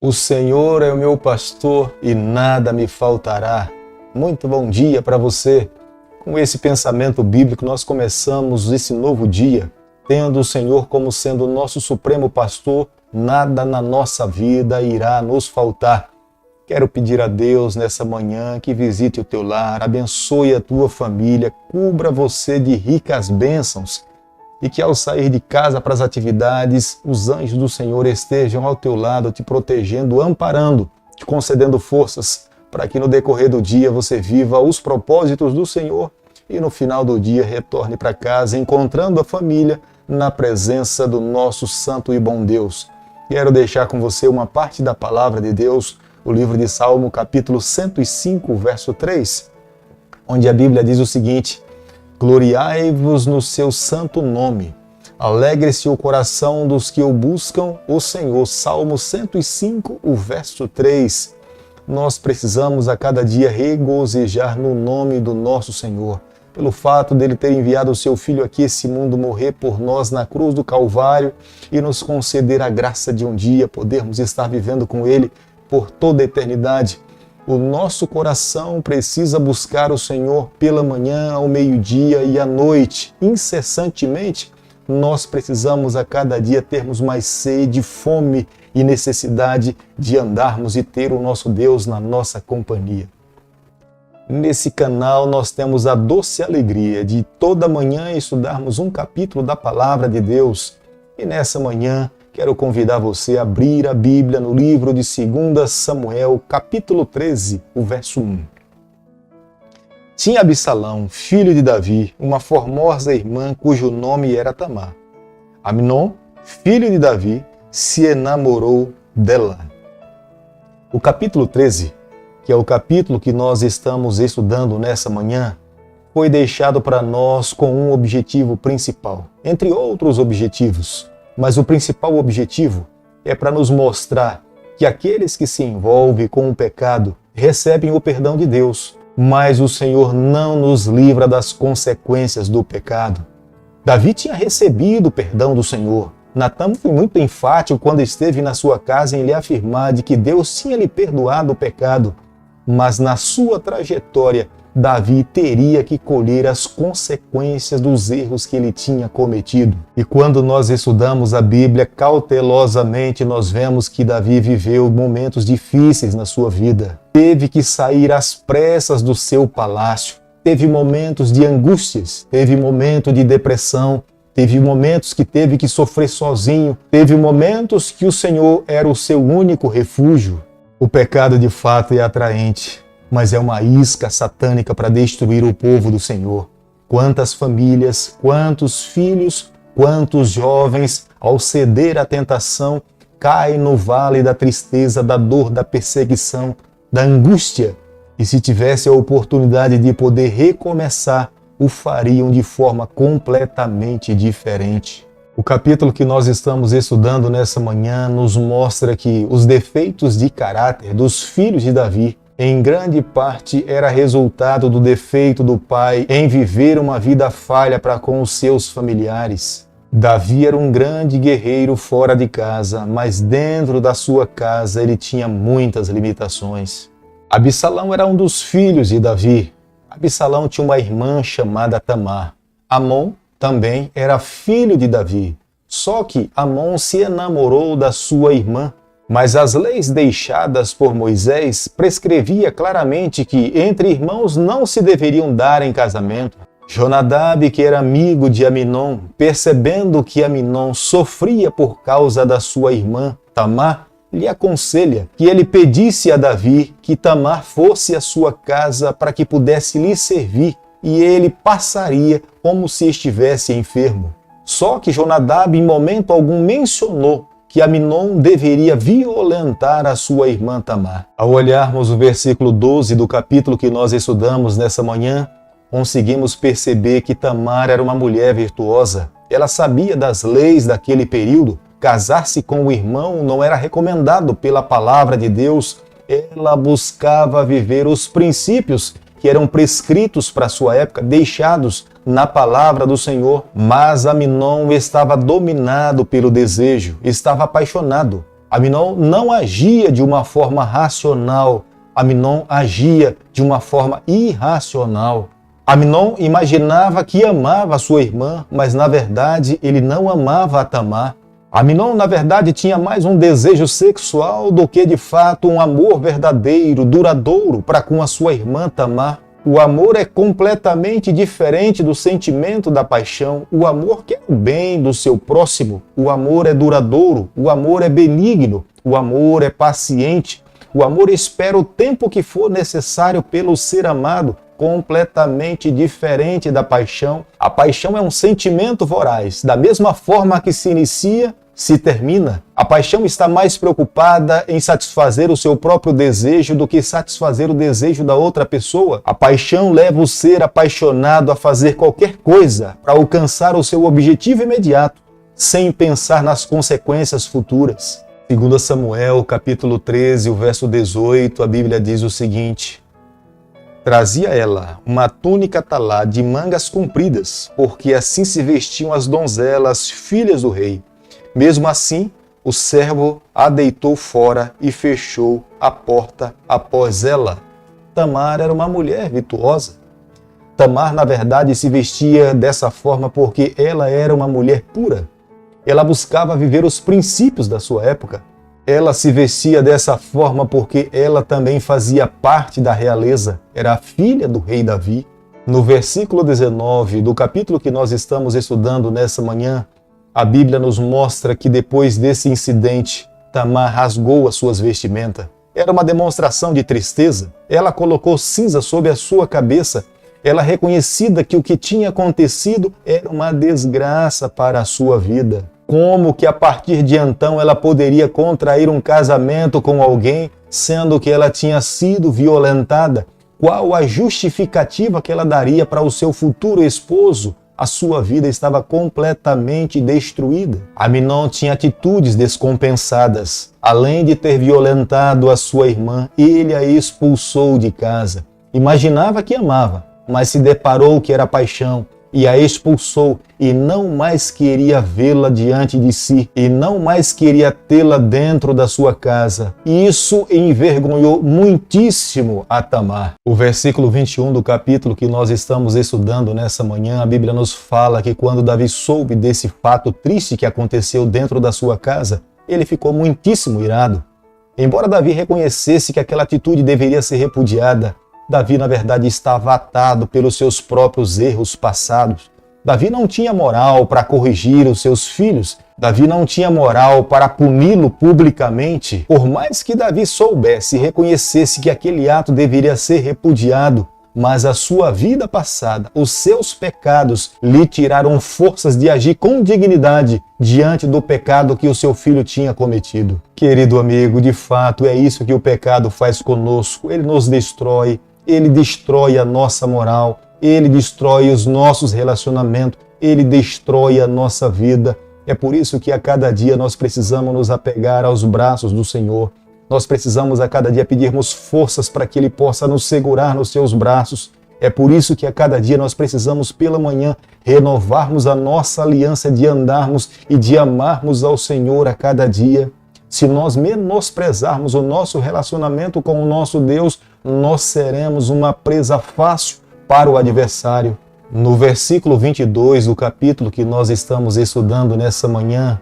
O Senhor é o meu pastor e nada me faltará. Muito bom dia para você. Com esse pensamento bíblico, nós começamos esse novo dia, tendo o Senhor como sendo o nosso supremo pastor, nada na nossa vida irá nos faltar. Quero pedir a Deus nessa manhã que visite o teu lar, abençoe a tua família, cubra você de ricas bênçãos e que ao sair de casa para as atividades, os anjos do Senhor estejam ao teu lado, te protegendo, amparando, te concedendo forças para que no decorrer do dia você viva os propósitos do Senhor e no final do dia retorne para casa encontrando a família na presença do nosso santo e bom Deus. Quero deixar com você uma parte da palavra de Deus, o livro de Salmo, capítulo 105, verso 3, onde a Bíblia diz o seguinte: gloriai-vos no seu santo nome, alegre-se o coração dos que o buscam, o Senhor. Salmo 105, o verso 3. Nós precisamos a cada dia regozijar no nome do nosso Senhor, pelo fato dele ter enviado o seu Filho aqui esse mundo morrer por nós na cruz do Calvário e nos conceder a graça de um dia podermos estar vivendo com ele por toda a eternidade. O nosso coração precisa buscar o Senhor pela manhã, ao meio-dia e à noite. Incessantemente, nós precisamos a cada dia termos mais sede, fome e necessidade de andarmos e ter o nosso Deus na nossa companhia. Nesse canal nós temos a doce alegria de toda manhã estudarmos um capítulo da Palavra de Deus. E nessa manhã quero convidar você a abrir a Bíblia no livro de 2 Samuel, capítulo 13, o verso 1. Tinha Absalão, filho de Davi, uma formosa irmã cujo nome era Tamar. Amnon, filho de Davi, se enamorou dela. O capítulo 13, que é o capítulo que nós estamos estudando nessa manhã, foi deixado para nós com um objetivo principal, entre outros objetivos. Mas o principal objetivo é para nos mostrar que aqueles que se envolvem com o pecado recebem o perdão de Deus, mas o Senhor não nos livra das consequências do pecado. Davi tinha recebido o perdão do Senhor. Natan foi muito enfático quando esteve na sua casa em lhe afirmar de que Deus tinha lhe perdoado o pecado, mas na sua trajetória, Davi teria que colher as consequências dos erros que ele tinha cometido. E quando nós estudamos a Bíblia cautelosamente, nós vemos que Davi viveu momentos difíceis na sua vida. Teve que sair às pressas do seu palácio. Teve momentos de angústias, teve momento de depressão, teve momentos que teve que sofrer sozinho, teve momentos que o Senhor era o seu único refúgio. O pecado de fato é atraente, mas é uma isca satânica para destruir o povo do Senhor. Quantas famílias, quantos filhos, quantos jovens, ao ceder à tentação, caem no vale da tristeza, da dor, da perseguição, da angústia. E se tivesse a oportunidade de poder recomeçar, o fariam de forma completamente diferente. O capítulo que nós estamos estudando nessa manhã nos mostra que os defeitos de caráter dos filhos de Davi em grande parte era resultado do defeito do pai em viver uma vida falha para com os seus familiares. Davi era um grande guerreiro fora de casa, mas dentro da sua casa ele tinha muitas limitações. Absalão era um dos filhos de Davi. Absalão tinha uma irmã chamada Tamar. Amnon também era filho de Davi. Só que Amnon se enamorou da sua irmã. Mas as leis deixadas por Moisés prescrevia claramente que entre irmãos não se deveriam dar em casamento. Jonadab, que era amigo de Aminon, percebendo que Aminon sofria por causa da sua irmã Tamar, lhe aconselha que ele pedisse a Davi que Tamar fosse à sua casa para que pudesse lhe servir e ele passaria como se estivesse enfermo. Só que Jonadab em momento algum mencionou que Aminon deveria violentar a sua irmã Tamar. Ao olharmos o versículo 12 do capítulo que nós estudamos nessa manhã, conseguimos perceber que Tamar era uma mulher virtuosa. Ela sabia das leis daquele período. Casar-se com o irmão não era recomendado pela palavra de Deus. Ela buscava viver os princípios que eram prescritos para sua época, deixados na palavra do Senhor. Mas Aminon estava dominado pelo desejo, estava apaixonado. Aminon não agia de uma forma racional, Aminon agia de uma forma irracional. Aminon imaginava que amava sua irmã, mas na verdade ele não amava a Tamar. Aminon, na verdade, tinha mais um desejo sexual do que de fato um amor verdadeiro, duradouro para com a sua irmã Tamar. O amor é completamente diferente do sentimento da paixão. O amor quer o bem do seu próximo. O amor é duradouro. O amor é benigno. O amor é paciente. O amor espera o tempo que for necessário pelo ser amado. Completamente diferente da paixão. A paixão é um sentimento voraz. Da mesma forma que se inicia, se termina. A paixão está mais preocupada em satisfazer o seu próprio desejo do que satisfazer o desejo da outra pessoa. A paixão leva o ser apaixonado a fazer qualquer coisa para alcançar o seu objetivo imediato, sem pensar nas consequências futuras. 2 Samuel, capítulo 13, o verso 18, a Bíblia diz o seguinte: trazia ela uma túnica talá de mangas compridas, porque assim se vestiam as donzelas, filhas do rei. Mesmo assim, o servo a deitou fora e fechou a porta após ela. Tamar era uma mulher virtuosa. Tamar, na verdade, se vestia dessa forma porque ela era uma mulher pura. Ela buscava viver os princípios da sua época. Ela se vestia dessa forma porque ela também fazia parte da realeza. Era a filha do rei Davi. No versículo 19 do capítulo que nós estamos estudando nessa manhã, a Bíblia nos mostra que depois desse incidente, Tamar rasgou as suas vestimentas. Era uma demonstração de tristeza. Ela colocou cinza sobre a sua cabeça. Ela reconhecida que o que tinha acontecido era uma desgraça para a sua vida. Como que a partir de então ela poderia contrair um casamento com alguém, sendo que ela tinha sido violentada? Qual a justificativa que ela daria para o seu futuro esposo? A sua vida estava completamente destruída. Aminon tinha atitudes descompensadas. Além de ter violentado a sua irmã, ele a expulsou de casa. Imaginava que amava, mas se deparou que era paixão e a expulsou e não mais queria vê-la diante de si e não mais queria tê-la dentro da sua casa. E isso envergonhou muitíssimo a Tamar. O versículo 21 do capítulo que nós estamos estudando nessa manhã, a Bíblia nos fala que quando Davi soube desse fato triste que aconteceu dentro da sua casa, ele ficou muitíssimo irado. Embora Davi reconhecesse que aquela atitude deveria ser repudiada, Davi, na verdade, estava atado pelos seus próprios erros passados. Davi não tinha moral para corrigir os seus filhos. Davi não tinha moral para puni-lo publicamente. Por mais que Davi soubesse e reconhecesse que aquele ato deveria ser repudiado, mas a sua vida passada, os seus pecados, lhe tiraram forças de agir com dignidade diante do pecado que o seu filho tinha cometido. Querido amigo, de fato é isso que o pecado faz conosco. Ele nos destrói. Ele destrói a nossa moral, ele destrói os nossos relacionamentos, ele destrói a nossa vida. É por isso que a cada dia nós precisamos nos apegar aos braços do Senhor. Nós precisamos a cada dia pedirmos forças para que Ele possa nos segurar nos seus braços. É por isso que a cada dia nós precisamos pela manhã renovarmos a nossa aliança de andarmos e de amarmos ao Senhor a cada dia. Se nós menosprezarmos o nosso relacionamento com o nosso Deus, nós seremos uma presa fácil para o adversário. No versículo 22 do capítulo que nós estamos estudando nessa manhã,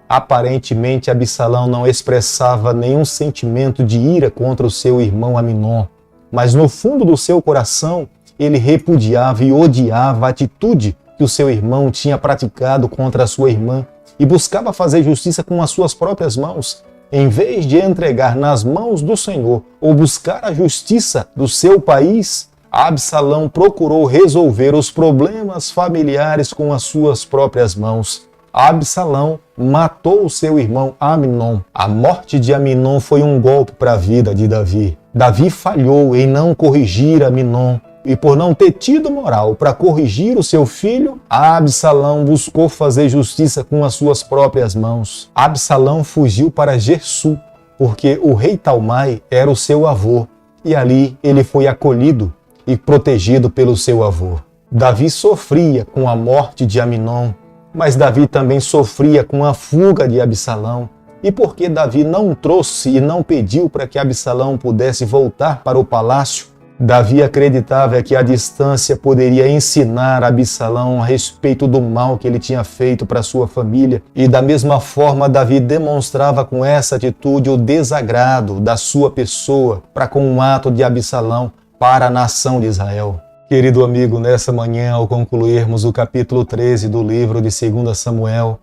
aparentemente Absalão não expressava nenhum sentimento de ira contra o seu irmão Aminon, mas no fundo do seu coração ele repudiava e odiava a atitude que o seu irmão tinha praticado contra a sua irmã e buscava fazer justiça com as suas próprias mãos. Em vez de entregar nas mãos do Senhor ou buscar a justiça do seu país, Absalão procurou resolver os problemas familiares com as suas próprias mãos. Absalão matou o seu irmão Aminon. A morte de Aminon foi um golpe para a vida de Davi. Davi falhou em não corrigir Aminon. E por não ter tido moral para corrigir o seu filho, Absalão buscou fazer justiça com as suas próprias mãos. Absalão fugiu para Gersum, porque o rei Talmai era o seu avô, e ali ele foi acolhido e protegido pelo seu avô. Davi sofria com a morte de Aminon, mas Davi também sofria com a fuga de Absalão. E por que Davi não trouxe e não pediu para que Absalão pudesse voltar para o palácio? Davi acreditava que a distância poderia ensinar Absalão a respeito do mal que ele tinha feito para sua família. E da mesma forma, Davi demonstrava com essa atitude o desagrado da sua pessoa para com um ato de Absalão para a nação de Israel. Querido amigo, nessa manhã, ao concluirmos o capítulo 13 do livro de 2 Samuel,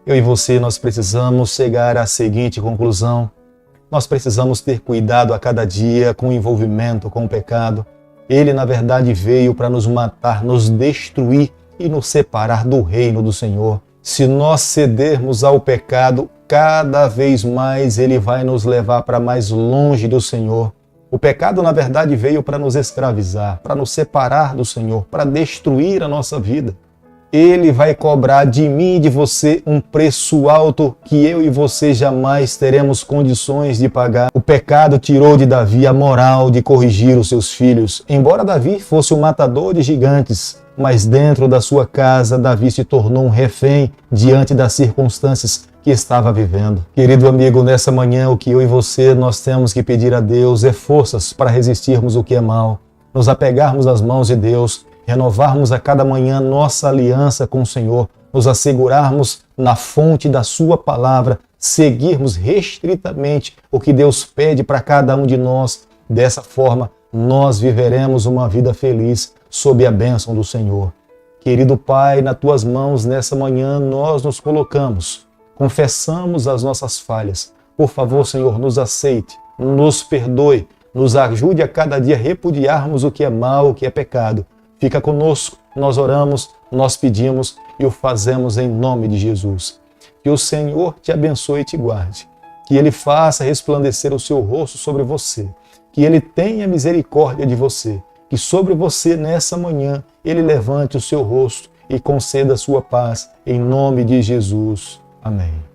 eu e você, nós precisamos chegar à seguinte conclusão. Nós precisamos ter cuidado a cada dia com o envolvimento com o pecado. Ele, na verdade, veio para nos matar, nos destruir e nos separar do reino do Senhor. Se nós cedermos ao pecado, cada vez mais ele vai nos levar para mais longe do Senhor. O pecado, na verdade, veio para nos escravizar, para nos separar do Senhor, para destruir a nossa vida. Ele vai cobrar de mim e de você um preço alto que eu e você jamais teremos condições de pagar. O pecado tirou de Davi a moral de corrigir os seus filhos. Embora Davi fosse um matador de gigantes, mas dentro da sua casa, Davi se tornou um refém diante das circunstâncias que estava vivendo. Querido amigo, nessa manhã, o que eu e você nós temos que pedir a Deus é forças para resistirmos o que é mal, nos apegarmos às mãos de Deus, renovarmos a cada manhã nossa aliança com o Senhor, nos assegurarmos na fonte da sua palavra, seguirmos restritamente o que Deus pede para cada um de nós. Dessa forma, nós viveremos uma vida feliz sob a bênção do Senhor. Querido Pai, nas tuas mãos nessa manhã nós nos colocamos, confessamos as nossas falhas. Por favor, Senhor, nos aceite, nos perdoe, nos ajude a cada dia a repudiarmos o que é mal, o que é pecado. Fica conosco, nós oramos, nós pedimos e o fazemos em nome de Jesus. Que o Senhor te abençoe e te guarde. Que Ele faça resplandecer o seu rosto sobre você. Que Ele tenha misericórdia de você. Que sobre você nessa manhã Ele levante o seu rosto e conceda a sua paz. Em nome de Jesus. Amém.